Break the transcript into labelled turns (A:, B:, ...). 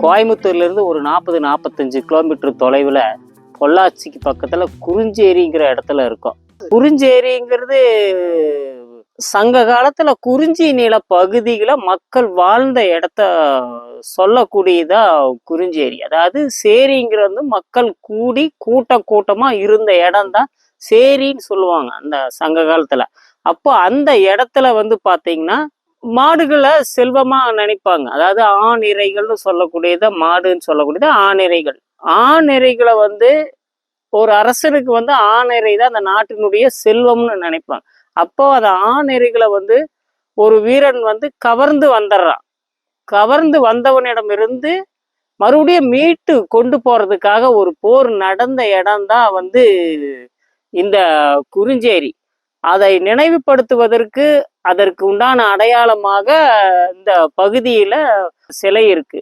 A: கோயம்புத்தூர்ல இருந்து ஒரு 40-45 கிலோமீட்டர் தொலைவில் பொள்ளாச்சிக்கு பக்கத்துல குறிஞ்சேரிங்கிற இடத்துல இருக்கும். குறிஞ்சேரிங்கிறது சங்க காலத்துல குறிஞ்சி நில பகுதிகளை மக்கள் வாழ்ந்த இடத்த சொல்லக்கூடியதா குறிஞ்சேரி. அதாவது சேரிங்கிறது மக்கள் கூடி கூட்டமா இருந்த இடம் தான் சேரின்னு சொல்லுவாங்க அந்த சங்க காலத்துல. அப்போ அந்த இடத்துல பாத்தீங்கன்னா மாடுகளை செல்வமா நினைப்பாங்க. அதாவது ஆணிரைகள்னு சொல்லக்கூடியத மாடுன்னு சொல்லக்கூடியது ஆணிரைகள். ஆணிரைகளை ஒரு அரசனுக்கு ஆணிரை தான் அந்த நாட்டினுடைய செல்வம்னு நினைப்பாங்க. அப்போ அந்த ஆணிரைகளை ஒரு வீரன் கவர்ந்து வந்துடுறான். கவர்ந்து வந்தவனிடமிருந்து மறுபடியும் மீட்டு கொண்டு போறதுக்காக ஒரு போர் நடந்த இடம் தான் இந்த குறிஞ்சேரி. அதை நினைவுபடுத்துவதற்கு அதற்கு உண்டான அடையாளமாக இந்த பகுதியில சிலை இருக்கு.